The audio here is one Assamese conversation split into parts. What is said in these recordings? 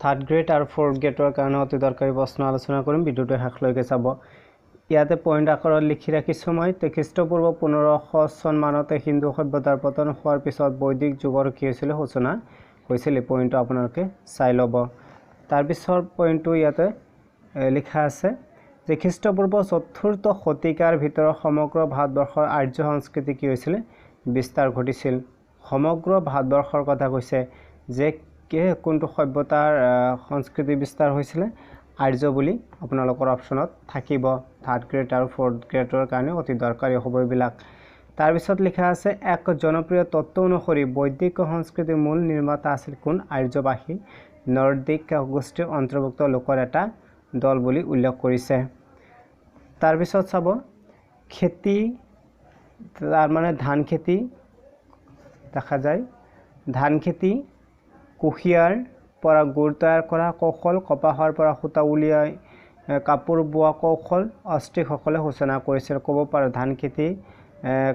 থাৰ্ড গ্ৰেড আৰু ফ'ৰ্থ গ্ৰেডৰ কাৰণে অতি দৰকাৰী প্ৰশ্ন আলোচনা কৰিম। ভিডিঅ'টো শেষলৈকে চাব। ইয়াতে পইণ্ট আকাৰত লিখি ৰাখিছোঁ মই। খ্ৰীষ্টপূৰ্ব 1500 চন মানতে হিন্দু সভ্যতাৰ পতন হোৱাৰ পিছত বৈদিক যুগৰ কি হৈছিলে সূচনা হৈছিল। এই পইণ্টটো আপোনালোকে চাই ল'ব। তাৰপিছৰ পইণ্টটো ইয়াতে লিখা আছে যে খ্ৰীষ্টপূৰ্ব 4ৰ্থ শতিকাৰ ভিতৰত সমগ্ৰ ভাৰতবৰ্ষৰ আৰ্য সংস্কৃতি কি হৈছিলে বিস্তাৰ ঘটিছিল। সমগ্ৰ ভাৰতবৰ্ষৰ কথা কৈছে যে কোনটো সভ্যতাৰ সংস্কৃতি বিস্তাৰ হৈছিলে আৰ্য বুলি আপোনালোকৰ অপশ্যনত থাকিব। থাৰ্ড গ্ৰেড আৰু ফ'ৰ্থ গ্ৰেডৰ কাৰণে অতি দৰকাৰী হ'ব এইবিলাক। তাৰপিছত লিখা আছে এক জনপ্ৰিয় তত্ত্ব অনুসৰি বৈদিক সংস্কৃতিৰ মূল নিৰ্মাতা আছিল কোন আৰ্যবাসী নৰ্দিক গোষ্ঠীৰ অন্তৰ্ভুক্ত লোকৰ এটা দল বুলি উল্লেখ কৰিছে। তাৰপিছত চাব খেতি তাৰ মানে ধান খেতি দেখা যায়, ধান খেতি, কুঁহিয়াৰ পৰা গুড় তৈয়াৰ কৰা কৌশল, কপাহৰ পৰা সূতা উলিয়াই কাপোৰ বোৱা কৌশল অষ্ট্ৰিকসকলে সূচনা কৰিছিল। ক'ব পাৰোঁ ধান খেতি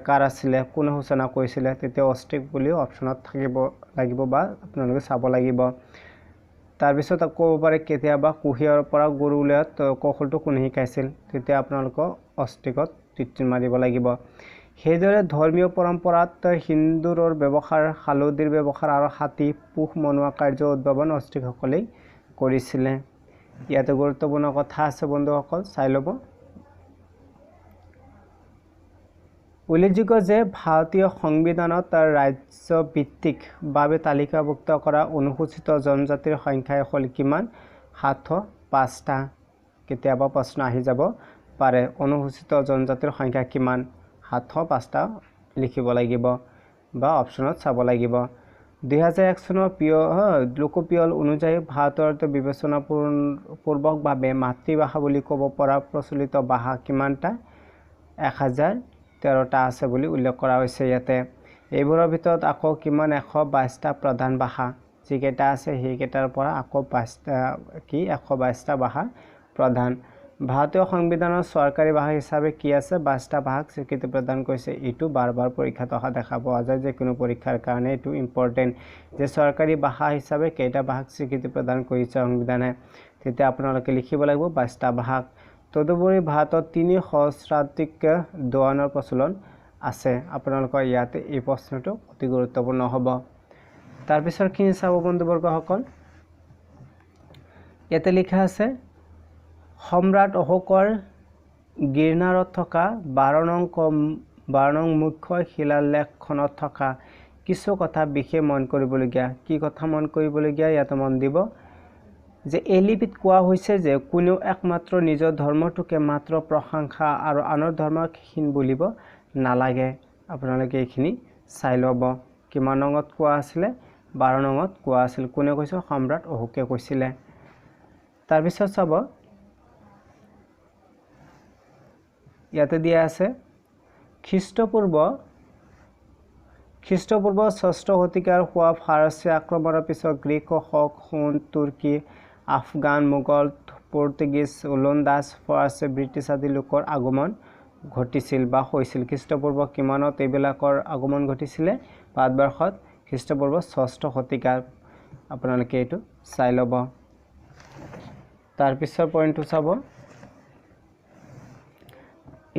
কাৰ আছিলে, কোনে সূচনা কৰিছিলে, তেতিয়া অষ্ট্ৰিক বুলি অপশ্যনত থাকিব লাগিব বা আপোনালোকে চাব লাগিব। তাৰপিছত ক'ব পাৰে কেতিয়াবা কুঁহিয়াৰৰ পৰা গুড় উলিওৱাত কৌশলটো কোনে শিকাইছিল, তেতিয়া আপোনালোকক অষ্ট্ৰিকত টিক মাৰিব লাগিব। সেইদৰে ধৰ্মীয় পৰম্পৰাত সিন্দুৰৰ ব্যৱহাৰ, হালধিৰ ব্যৱহাৰ আৰু হাতী পোহ মনোৱা কাৰ্য উদ্ভাৱন অষ্ট্ৰিকসকলেই কৰিছিলে। ইয়াতে গুৰুত্বপূৰ্ণ কথা আছে বন্ধুসকল, চাই ল'ব। উল্লেখযোগ্য যে ভাৰতীয় সংবিধানত ৰাজ্যভিত্তিক বাবে তালিকাভুক্ত কৰা অনুসূচিত জনজাতিৰ সংখ্যাই হ'ল কিমান 705টা। কেতিয়াবা প্ৰশ্ন আহি যাব পাৰে অনুসূচিত জনজাতিৰ সংখ্যা কিমান 705টা লিখিব লাগিব বা অপশ্যনত চাব লাগিব। 2001 চনৰ লোকপিয়ল অনুযায়ী ভাৰতৰ বিবেচনাপূৰ্বকভাৱে মাতৃভাষা বুলি ক'ব পৰা প্ৰচলিত ভাষা কিমানটা 1013টা আছে বুলি উল্লেখ কৰা হৈছে ইয়াতে। এইবোৰৰ ভিতৰত আকৌ কিমান 122টা প্ৰধান ভাষা, যিকেইটা আছে সেইকেইটাৰ পৰা আকৌ 122টা ভাষা প্ৰধান। ভাৰতীয় সংবিধানৰ চৰকাৰী ভাষা হিচাপে কি আছে 22টা ভাষাক স্বীকৃতি প্ৰদান কৰিছে। এইটো বাৰ পৰীক্ষাত অহা দেখা পোৱা যায়, যে কোনো পৰীক্ষাৰ কাৰণে এইটো ইম্পৰ্টেণ্ট যে চৰকাৰী ভাষা হিচাপে কেইটা ভাষাক স্বীকৃতি প্ৰদান কৰিছে সংবিধানে, তেতিয়া আপোনালোকে লিখিব লাগিব 22টা ভাষাক। তদুপৰি ভাৰতত 3 সহস্ৰাধিক দোৱানৰ প্ৰচলন আছে। আপোনালোকৰ ইয়াতে এই প্ৰশ্নটো অতি গুৰুত্বপূৰ্ণ হ'ব। তাৰপিছৰখিনি চাব বন্ধুবৰ্গসকল। ইয়াতে লিখা আছে সম্ৰাট অশোকৰ গিৰ্নাৰত থকা 12 নং মুখ্য শিলালেখখনত থকা কিছু কথা বিশেষ মন কৰিবলগীয়া। কি কথা মন কৰিবলগীয়া ইয়াতে মন দিব যে এই লিপিত কোৱা হৈছে যে কোনেও একমাত্ৰ নিজৰ ধৰ্মটোকে মাত্ৰ প্ৰশংসা আৰু আনৰ ধৰ্মক হীন বুলিব নালাগে। আপোনালোকে এইখিনি চাই ল'ব। কিমান নঙত কোৱা আছিলে 12 নঙত কোৱা আছিল। কোনে কৈছে সম্ৰাট অশোকে কৈছিলে। তাৰপিছত চাব ইয়াতে দিয়া আছে খ্ৰীষ্টপূৰ্ব 6ষ্ঠ শতিকাৰ হোৱা ফাৰচী আক্ৰমণৰ পিছত গ্ৰীক, অশোক, হুন, তুৰ্কী, আফগান, মোগল, পৰ্তুগীজ, ওলন্দাজ, ফৰাচী, ব্ৰিটিছ আদি লোকৰ আগমন ঘটিছিল বা হৈছিল। খ্ৰীষ্টপূৰ্ব কিমানত এইবিলাকৰ আগমন ঘটিছিলে ভাৰতবৰ্ষত খ্ৰীষ্টপূৰ্ব 6ষ্ঠ শতিকাত। আপোনালোকে এইটো চাই ল'ব। তাৰপিছৰ পইণ্টটো চাব।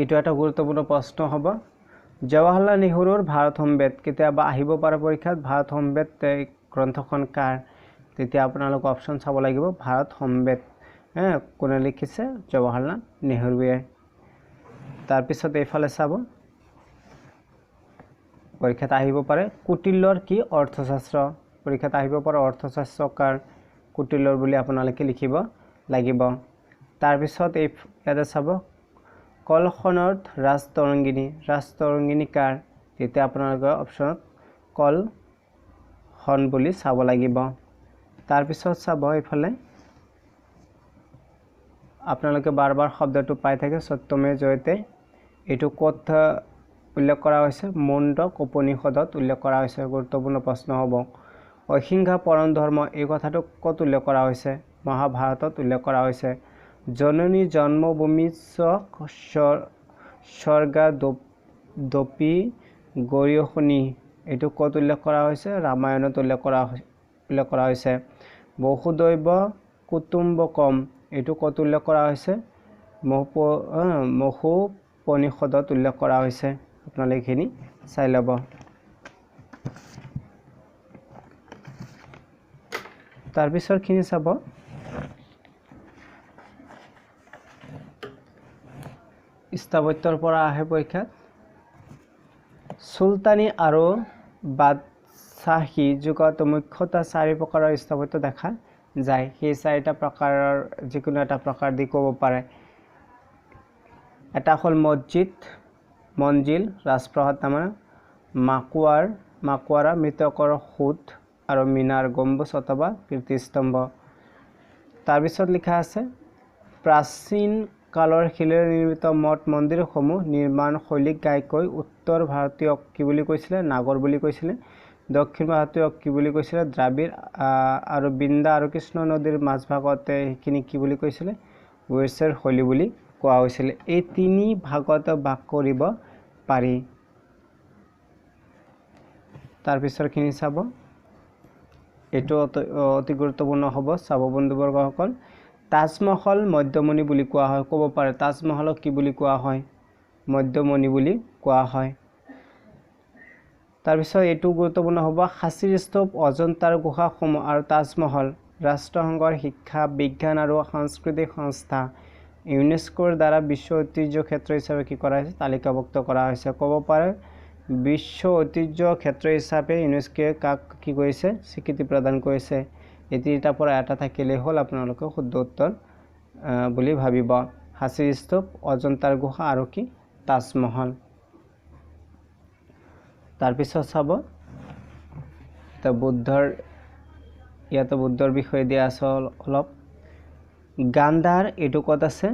এইটো এটা গুৰুত্বপূৰ্ণ প্ৰশ্ন হ'ব। জৱাহৰলাল নেহৰুৰ ভাৰত সম্বেদ কেতিয়াবা আহিব পাৰে পৰীক্ষাত। ভাৰত সম্বেদ গ্ৰন্থখন কাৰ, তেতিয়া আপোনালোক অপশ্যন চাব লাগিব। ভাৰত সম্বেদ কোনে লিখিছে জৱাহৰলাল নেহৰুৱে। তাৰপিছত এইফালে চাব পৰীক্ষাত আহিব পাৰে কুটিলৰ কি অৰ্থশাস্ত্ৰ, পৰীক্ষাত আহিব পাৰে অৰ্থশাস্ত্ৰ কাৰ কুটিলৰ বুলি আপোনালোকে লিখিব লাগিব। তাৰপিছত ইয়াতে চাব কলখনত ৰাজতৰংগিনী কাৰ, তেতিয়া আপোনালোকৰ অপশ্যনত কলখন বুলি চাব লাগিব। তাৰপিছত চাব এইফালে আপোনালোকে বাৰ শব্দটো পাই থাকে সত্যমে জয়তে। এইটো ক'ত উল্লেখ কৰা হৈছে মুণ্ডক উপনিষদত উল্লেখ কৰা হৈছে। গুৰুত্বপূৰ্ণ প্ৰশ্ন হ'ব। অহিংসা পৰম ধৰ্ম এই কথাটো ক'ত উল্লেখ কৰা হৈছে মহাভাৰতত উল্লেখ কৰা হৈছে। জননী জন্মভূমি স্বৰ্গাদপি গৰীয়সী এইটো ক'ত উল্লেখ কৰা হৈছে ৰামায়ণত উল্লেখ কৰা হৈছে। বহুদৈৱ কুটুম্বকম এইটো ক'ত উল্লেখ কৰা হৈছে মহোপনিষদত উল্লেখ কৰা হৈছে আপোনালোকে এইখিনি চাই ল'ব তাৰ পিছৰখিনি চাব স্থাপত্যৰ পৰা আহে পৰীক্ষাত সুলতানী আৰু বাদশাহী যুগত মুখ্যতঃ 4 প্ৰকাৰৰ স্থাপত্য দেখা যায় সেই 4টা প্ৰকাৰৰ যিকোনো এটা প্ৰকাৰ দি ক'ব পাৰে এটা হ'ল মছজিদ মঞ্জিল ৰাজপ্ৰসাদ নামৰ মাকোৱাৰা মৃতকৰ খুঁট আৰু মিনাৰ গম্বুজ অথবা কীৰ্তিস্তম্ভ তাৰ পিছত লিখা আছে প্ৰাচীন কালৰ শিলেৰে নিৰ্মিত মঠ মন্দিৰসমূহ নিৰ্মাণ শৈলীক গায়কৈ উত্তৰ ভাৰতীয় কি বুলি কৈছিলে নাগৰ বুলি কৈছিলে দক্ষিণ ভাৰতীয় কি বুলি কৈছিলে দ্ৰাবিড় আৰু বিন্দা আৰু কৃষ্ণ নদীৰ মাজভাগতে এইখিনি কি বুলি কৈছিলে ৱেছৰ শৈলী বুলি কোৱা হৈছিল এই তিনি ভাগত ভাগ কৰিব পাৰি তাৰ পিছৰখিনি চাব এটো অতি গুৰুত্বপূৰ্ণ হ'ব চাব বন্ধুবৰ্গসকল তাজমহল মধ্যমণি বুলি কোৱা হয় ক'ব পাৰে তাজমহলক কি বুলি কোৱা হয় মধ্যমণি বুলি কোৱা হয় তাৰ পিছত এটো গুৰুত্বপূৰ্ণ হ'ব সাঁচিৰ স্তূপ অজন্তাৰ গুহাসমূহ আৰু তাজমহল ৰাষ্ট্ৰসংঘৰ শিক্ষা বিজ্ঞান আৰু সাংস্কৃতিক সংস্থা ইউনেস্কোৰ দ্বাৰা বিশ্ব ঐতিহ্য ক্ষেত্ৰ হিচাপে কি কৰা হৈছে তালিকাভুক্ত কৰা হৈছে ক'ব পাৰে বিশ্ব ঐতিহ্য ক্ষেত্ৰ হিচাপে ইউনেস্কোৱে কাক কি কৰিছে স্বীকৃতি প্ৰদান কৰিছে এই তিনিটাৰ পৰা এটা থাকিলে হ'ল আপোনালোকে শুদ্ধ উত্তৰ বুলি ভাবিব সাঁচিৰ স্তূপ অজন্তাৰ গুহা আৰু কি তাজমহল তাৰ পিছত চাব তা বুদ্ধৰ ইয়াতে বুদ্ধৰ বিষয়ে দিয়া আছে অলপ গান্ধাৰ এটো ক'ত আছে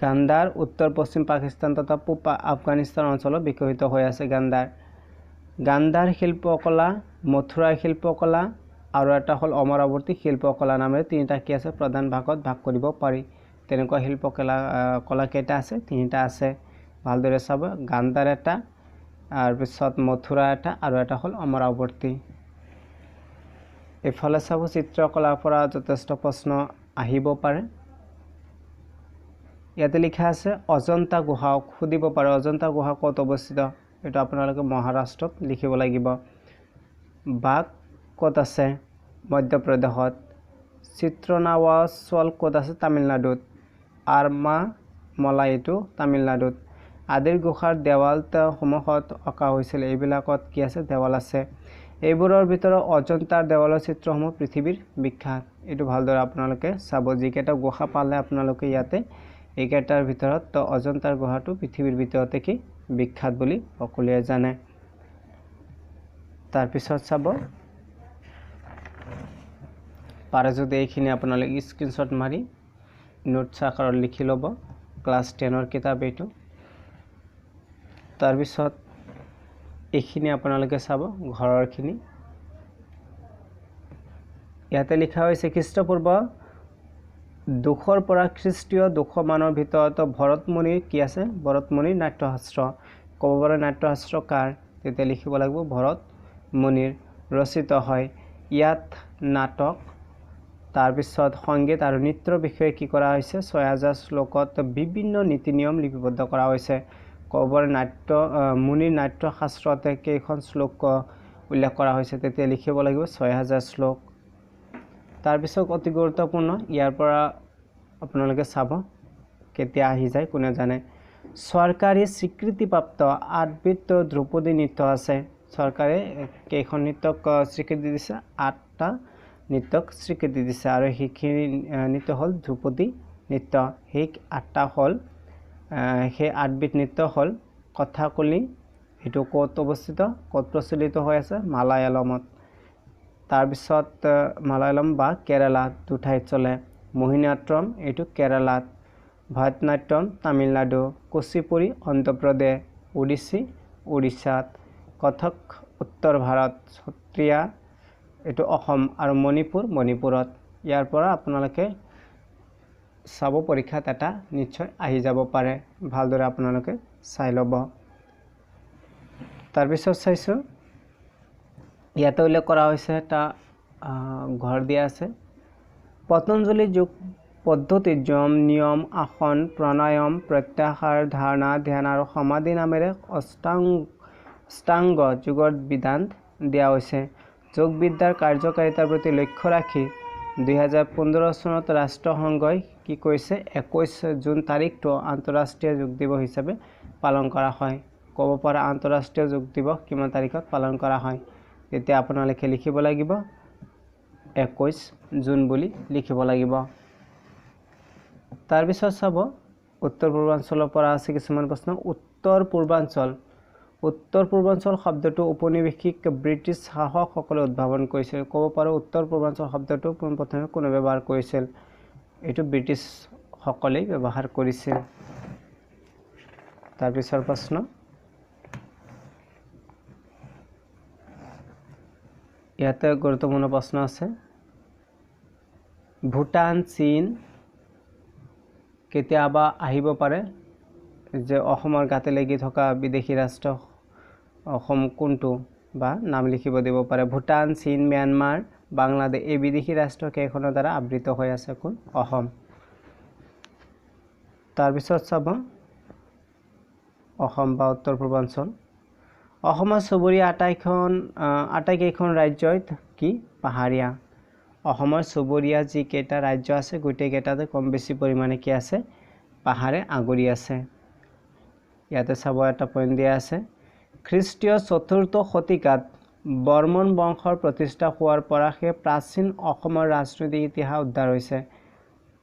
গান্ধাৰ উত্তৰ পশ্চিম পাকিস্তান তথা পূব আফগানিস্তান অঞ্চলত বিকশিত হৈ আছে গান্ধাৰ শিল্পকলা মথুৰাৰ শিল্পকলা আৰু এটা হ'ল অমৰাৱতী শিল্পকলা নামেৰে তিনিটা কি আছে প্ৰধান ভাগত ভাগ কৰিব পাৰি তেনেকুৱা শিল্পকলা কলা কেইটা আছে তিনিটা আছে ভালদৰে চাব গান্ধাৰ এটা আৰু পিছত মথুৰা এটা আৰু এটা হ'ল অমৰাৱতী এফালে চাব চিত্ৰকলাৰ পৰা যথেষ্ট প্ৰশ্ন আহিব পাৰে ইয়াতে লিখা আছে অজন্তা গুহা সুধিব পাৰে অজন্তা গুহা ক'ত অৱস্থিত এটা আপোনালোকে মহাৰাষ্ট্ৰত লিখিব লাগিব বাগ ক'ত আছে মধ্যপ্ৰদেশত চিত্ৰনাৱাচল ক'ত আছে তামিলনাডুত আৰমা মলাইটো তামিলনাডুত আদিৰ গুহাৰ দেৱালসমূহত অঁকা হৈছিল এইবিলাকত কি আছে দেৱাল আছে এইবোৰৰ ভিতৰত অজন্তাৰ দেৱালৰ চিত্ৰসমূহ পৃথিৱীৰ বিখ্যাত এইটো ভালদৰে আপোনালোকে চাব যিকেইটা গুহা পালে আপোনালোকে ইয়াতে এইকেইটাৰ ভিতৰত তো অজন্তাৰ গুহাটো পৃথিৱীৰ ভিতৰতে কি বিখ্যাত বুলি সকলোৱে জানে তাৰ পিছত চাব পাৰে যদি এইখিনি আপোনালোকে স্ক্ৰীনশ্বট মাৰি নোটছ আকাৰত লিখি ল'ব ক্লাছ 10ৰ কিতাপ এইটো তাৰ পিছত এইখিনি আপোনালোকে চাব ঘৰৰখিনি ইয়াতে লিখা হৈছে খ্ৰীষ্টপূৰ্ব 200 পৰা খ্ৰীষ্টীয় 200 মানৰ ভিতৰত ভৰতমুনিৰ কি আছে ভৰতমুনিৰ নাট্যশাস্ত্ৰ ক'ব পাৰে নাট্যশাস্ত্ৰ কাৰ তেতিয়া লিখিব লাগিব ভৰতমুনিৰ ৰচিত হয় ইয়াত নাটক তাৰ পিছত সংগীত আৰু নৃত্যৰ বিষয়ে কি কৰা হৈছে 6000 শ্লোকত বিভিন্ন নীতি নিয়ম লিপিবদ্ধ কৰা হৈছে ক'ব পাৰে মুনিৰ নাট্যশাস্ত্ৰতে কেইখন শ্লোক উল্লেখ কৰা হৈছে তেতিয়া লিখিব লাগিব 6000 শ্লোক তাৰ পিছত অতি গুৰুত্বপূৰ্ণ ইয়াৰ পৰা আপোনালোকে চাব কেতিয়া আহি যায় কোনে জানে চৰকাৰী স্বীকৃতিপ্ৰাপ্ত 8বিধ ধ্ৰুপদী নৃত্য আছে চৰকাৰে কেইখন নৃত্যক স্বীকৃতি দিছে 8টা নৃত্যক স্বীকৃতি দিছে আৰু সেইখিনি নৃত্য হ'ল ধ্ৰুপদী নৃত্য সেই 8টা হ'ল সেই 8বিধ নৃত্য হ'ল কথাকলি এটো ক'ত অৱস্থিত ক'ত প্ৰচলিত হৈ আছে মালায়ালমত তাৰ পিছত মালায়ালম বা কেৰালাত দুঠাইত চলে মোহিনীঅট্টম এটো কেৰালাত ভাৰতনাট্যম তামিলনাডু কুচিপুড়ি অন্ধ্ৰপ্ৰদেশ ওড়িশী উৰিষ্যাত কথক উত্তৰ ভাৰত সত্ৰীয়া এটো অসম আৰু মণিপুৰত ইয়াৰ পৰা আপোনালোকে চাব পৰীক্ষাত এটা নিশ্চয় আহি যাব পাৰে ভালদৰে আপোনালোকে চাই ল'ব তাৰ পিছত চাইছো ইয়াতে উল্লেখ কৰা হৈছে এটা ঘৰ দিয়া আছে পতঞ্জলি যোগ পদ্ধতি যম নিয়ম আসন প্ৰাণায়াম প্ৰত্যাহাৰ ধাৰণা ধ্যান আৰু সমাধি নামেৰে অষ্টাংগ যোগৰ বিধান দিয়া হৈছে। যোগবিদ্যাৰ কাৰ্যকাৰিতাৰ প্ৰতি লক্ষ্য ৰাখি 2015 চনত ৰাষ্ট্ৰসংঘই কি কৈছে 21 জুন তাৰিখটো আন্তঃৰাষ্ট্ৰীয় যোগ দিৱস হিচাপে পালন কৰা হয়। ক'ব পৰা আন্তঃৰাষ্ট্ৰীয় যোগ দিৱস কিমান তাৰিখত পালন কৰা হয়? তেতিয়া আপোনালোকে লিখিব লাগিব 21 জুন বুলি লিখিব লাগিব। তাৰ পিছত চাব উত্তৰ পূৰ্বাঞ্চলৰ পৰা আছে কিছুমান প্ৰশ্ন। উত্তৰ পূৰ্বাঞ্চল শব্দটো ঔপনিৱেশিক ব্ৰিটিছ শাসকসকলে উদ্ভাৱন কৰিছিল। ক'ব পাৰোঁ উত্তৰ পূৰ্বাঞ্চল শব্দটো পোনপ্ৰথমে কোনে ব্যৱহাৰ কৰিছিল? এইটো ব্ৰিটিছ সকলেই ব্যৱহাৰ কৰিছিল। তাৰ পিছৰ প্ৰশ্ন ইয়াতে গুৰুত্বপূৰ্ণ প্ৰশ্ন আছে। ভূটান চীন কেতিয়াবা আহিব পাৰে যে অসমৰ গাতে লাগি থকা বিদেশী ৰাষ্ট্ৰ অসম কোনটো বা নাম লিখিব দিব পাৰে। ভূটান চীন ম্যানমাৰ বাংলাদেশ এই বিদেশী ৰাষ্ট্ৰ কেইখনৰ দ্বাৰা আবৃত হৈ আছে কোন? অসম। তাৰপিছত চাব অসম বা উত্তৰ পূৰ্বাঞ্চল। অসমৰ চুবুৰীয়া আটাইকেইখন ৰাজ্যই কি? পাহাৰীয়া। অসমৰ চুবুৰীয়া যিকেইটা ৰাজ্য আছে গোটেইকেইটাতে কম বেছি পৰিমাণে কি আছে? পাহাৰে আগুৰি আছে। ইয়াতে চাব এটা পইণ্ট দিয়া আছে। খ্ৰীষ্টীয় 4ৰ্থ শতিকাত বৰ্মন বংশৰ প্ৰতিষ্ঠা হোৱাৰ পৰা সেই প্ৰাচীন অসমৰ ৰাজনৈতিক ইতিহাস উদ্ধাৰ হৈছে।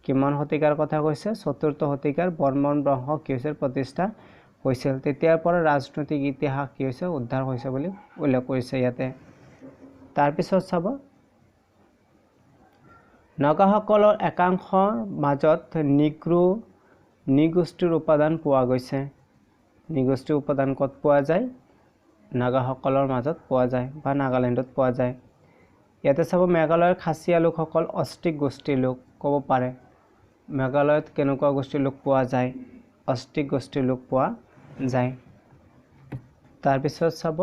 কিমান শতিকাৰ কথা কৈছে? 4ৰ্থ শতিকাৰ বৰ্মন বংশ কি হৈছিল? প্ৰতিষ্ঠা হৈছিল। তেতিয়াৰ পৰা ৰাজনৈতিক ইতিহাস কি হৈছে? উদ্ধাৰ হৈছে বুলি উল্লেখ কৰিছে ইয়াতে। তাৰপিছত চাব নগাসকলৰ একাংশৰ মাজত নৃগোষ্ঠীৰ উপাদান পোৱা গৈছে। নৃগোষ্ঠীৰ উপাদান ক'ত পোৱা যায়? নাগাসকলৰ মাজত পোৱা যায় বা নাগালেণ্ডত পোৱা যায়। ইয়াতে চাব মেঘালয়ৰ খাচীয়া লোকসকল অষ্ট্ৰিক গোষ্ঠীৰ লোক। ক'ব পাৰে মেঘালয়ত কেনেকুৱা গোষ্ঠীৰ লোক পোৱা যায়? অষ্ট্ৰিক গোষ্ঠীৰ লোক পোৱা যায়। তাৰপিছত চাব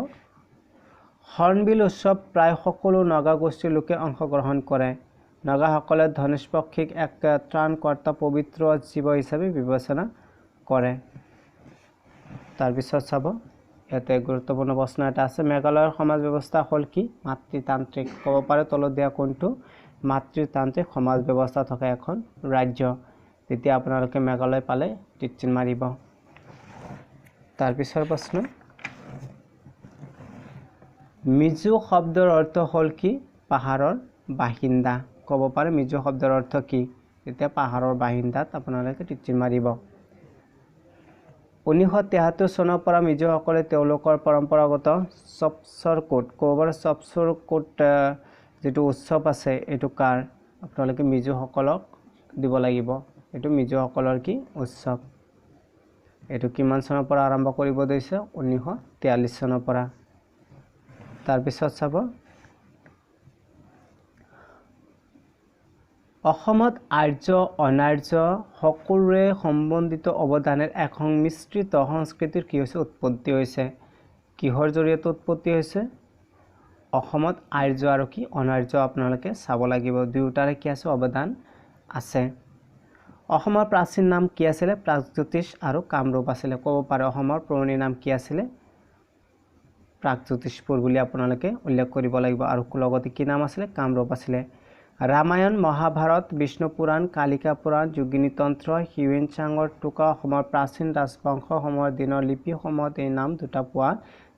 হৰ্ণবিল উৎসৱ প্ৰায় সকলো নগা গোষ্ঠীৰ লোকে অংশগ্ৰহণ কৰে। নগাসকলে ধনেশ পক্ষীক এক ত্ৰাণকৰ্তা পবিত্ৰ জীৱ হিচাপে বিবেচনা কৰে। তাৰপিছত চাব ইয়াতে গুৰুত্বপূৰ্ণ প্ৰশ্ন এটা আছে। মেঘালয়ৰ সমাজ ব্যৱস্থা হ'ল কি? মাতৃতান্ত্ৰিক। ক'ব পাৰে তলত দিয়া কোনটো মাতৃতান্ত্ৰিক সমাজ ব্যৱস্থা থকা এখন ৰাজ্য? তেতিয়া আপোনালোকে মেঘালয় পালে টিক মাৰিব। তাৰপিছৰ প্ৰশ্ন মিজো শব্দৰ অৰ্থ হ'ল কি? পাহাৰৰ বাসিন্দা। ক'ব পাৰে মিজো শব্দৰ অৰ্থ কি? তেতিয়া পাহাৰৰ বাসিন্দাত আপোনালোকে টিক মাৰিব। 1973 চনৰ পৰা মিজোসকলে তেওঁলোকৰ পৰম্পৰাগত চপচৰ কোট। ক'ব পাৰে চপচৰ কোট যিটো উৎসৱ আছে এইটো কাৰ? আপোনালোকে মিজোসকলক দিব লাগিব। এইটো মিজোসকলৰ কি উৎসৱ? এইটো কিমান চনৰ পৰা আৰম্ভ কৰিব দিছে? 1943 চনৰ পৰা। তাৰপিছত চাব অসমত আৰ্য অনাৰ্য সকলোৰে সম্বন্ধিত অৱদানেৰ এক সংমিশ্ৰিত সংস্কৃতিৰ কি হৈছে? উৎপত্তি হৈছে। কিহৰ জৰিয়তে উৎপত্তি হৈছে? অসমত আৰ্য আৰু কি অনাৰ্য আপোনালোকে চাব লাগিব। দুয়োটাৰে কি আছে? অৱদান আছে। অসমৰ প্ৰাচীন নাম কি আছিলে? প্ৰাগজ্যোতিষ আৰু কামৰূপ আছিলে। ক'ব পাৰে অসমৰ পুৰণি নাম কি আছিলে? প্ৰাগজ্যোতিষপুৰ বুলি আপোনালোকে উল্লেখ কৰিব লাগিব। আৰু লগতে কি নাম আছিলে? কামৰূপ আছিলে। ৰামায়ণ মহাভাৰত বিষ্ণু পুৰাণ কালিকা পুৰাণ যোগিনী তন্ত্ৰ হিউৱেন চাঙৰ টোকা অসমৰ প্ৰাচীন ৰাজবংশসমূহৰ দিনৰ লিপিসমূহত এই নাম দুটা পোৱা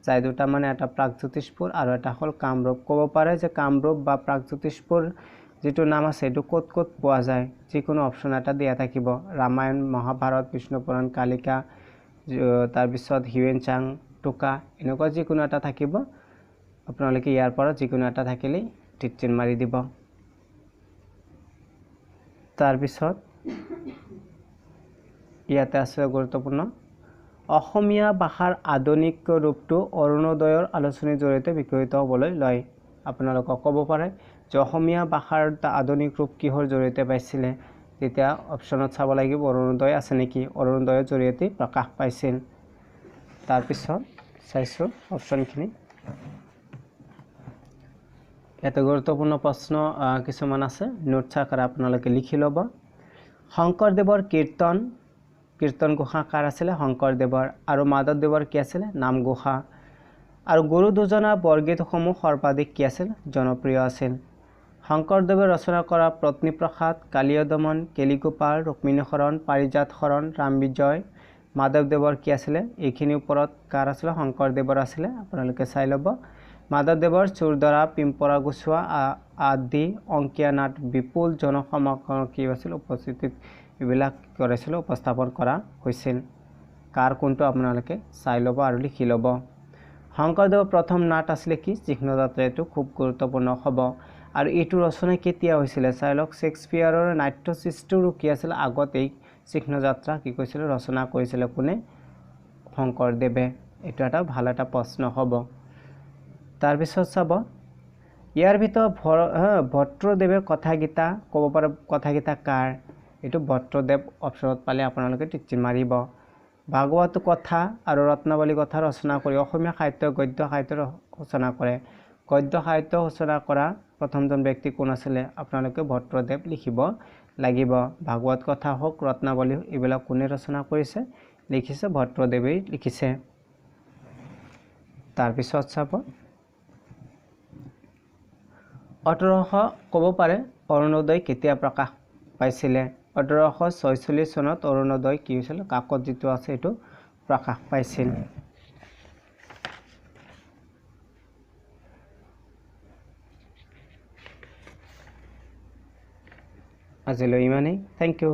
যায়। দুটা মানে এটা প্ৰাগজ্যোতিষপুৰ আৰু এটা হ'ল কামৰূপ। ক'ব পাৰে যে কামৰূপ বা প্ৰাগজ্যোতিষপুৰ যিটো নাম আছে এইটো ক'ত ক'ত পোৱা যায়? যিকোনো অপশ্যন এটা দিয়া থাকিব। ৰামায়ণ মহাভাৰত বিষ্ণু পুৰাণ কালিকা তাৰপিছত হিউৱেন চাং টোকা এনেকুৱা যিকোনো এটা থাকিব। আপোনালোকে ইয়াৰ পৰা যিকোনো এটা থাকিলেই টিক চিন মাৰি দিব। তাৰপিছত ইয়াতে আছে গুৰুত্বপূৰ্ণ অসমীয়া ভাষাৰ আধুনিক ৰূপটো অৰুণোদয়ৰ আলোচনীৰ জৰিয়তে বিকশিত হ'বলৈ লয়। আপোনালোকক ক'ব পাৰে যে অসমীয়া ভাষাৰ আধুনিক ৰূপ কিহৰ জৰিয়তে পাইছিলে? তেতিয়া অপশ্যনত চাব লাগিব অৰুণোদয় আছে নেকি? অৰুণোদয়ৰ জৰিয়তে প্ৰকাশ পাইছিল। তাৰপিছত চাইছোঁ অপশ্যনখিনি ইয়াতে গুৰুত্বপূৰ্ণ প্ৰশ্ন কিছুমান আছে, নোটছ আকাৰে আপোনালোকে লিখি ল'ব। শংকৰদেৱৰ কীৰ্তন ঘোষা কাৰ আছিলে? শংকৰদেৱৰ। আৰু মাধৱদেৱৰ কি আছিলে? নামঘোষা। আৰু গুৰু দুজনাৰ বৰগীতসমূহ সৰ্বাধিক কি আছিল? জনপ্ৰিয় আছিল। শংকৰদেৱে ৰচনা কৰা পত্নীপ্ৰসাদ, কালীয় দমন, কেলিগোপাল, ৰুক্মিণীহৰণ, পাৰিজাতহৰণ, ৰামবিজয়, মাধৱদেৱৰ কি আছিলে? এইখিনিৰ ওপৰত কাৰ আছিলে? শংকৰদেৱৰ আছিলে। আপোনালোকে চাই ল'ব। মাধৱদেৱৰ চোৰদৰা, পিম্পৰা গুচোৱা আদি অংকীয়া নাট বিপুল জনসমাগমৰ কি হৈছিল? উপস্থিতিত এইবিলাক কৰিছিল, উপস্থাপন কৰা হৈছিল। কাৰ কোনটো আপোনালোকে চাই ল'ব আৰু লিখি ল'ব। শংকৰদেৱৰ প্ৰথম নাট আছিলে কি? চিহ্নযাত্ৰা। এইটো খুব গুৰুত্বপূৰ্ণ হ'ব। আৰু এইটো ৰচনা কেতিয়া হৈছিলে? চাই লওক। শ্বেক্সপিয়াৰৰ নাট্য সৃষ্টিৰো কি আছিল? আগতেই চিহ্নযাত্ৰা কি কৰিছিলে? ৰচনা কৰিছিলে কোনে? শংকৰদেৱে। এইটো এটা ভাল এটা প্ৰশ্ন হ'ব। তাৰপিছত চাব, ইয়াৰ ভিতৰত ভট্টদেৱে কথাগীতা ক'ব পাৰে। কথাগীতা কাৰ? এইটো ভট্টদেৱ। অপশ্যনত পালে আপোনালোকে টিক চিন মাৰিব। ভাগৱত কথা আৰু ৰত্নাৱলী কথা ৰচনা কৰি অসমীয়া সাহিত্য গদ্য সাহিত্যৰ সূচনা কৰে। গদ্য সাহিত্য সূচনা কৰা প্ৰথমজন ব্যক্তি কোন আছিলে? আপোনালোকে ভট্টদেৱ লিখিব লাগিব। ভাগৱত কথা হওক, ৰত্নাৱলী, এইবিলাক কোনে ৰচনা কৰিছে? লিখিছে ভট্টদেৱেই লিখিছে। তাৰপিছত চাব, 1800 ক'ব পাৰে অৰুণোদয় কেতিয়া প্ৰকাশ পাইছিলে? 1846 চনত অৰুণোদয় কি হৈছিল? কাকত যিটো আছে এইটো প্ৰকাশ পাইছিল। আজিলৈ ইমানেই। Thank U.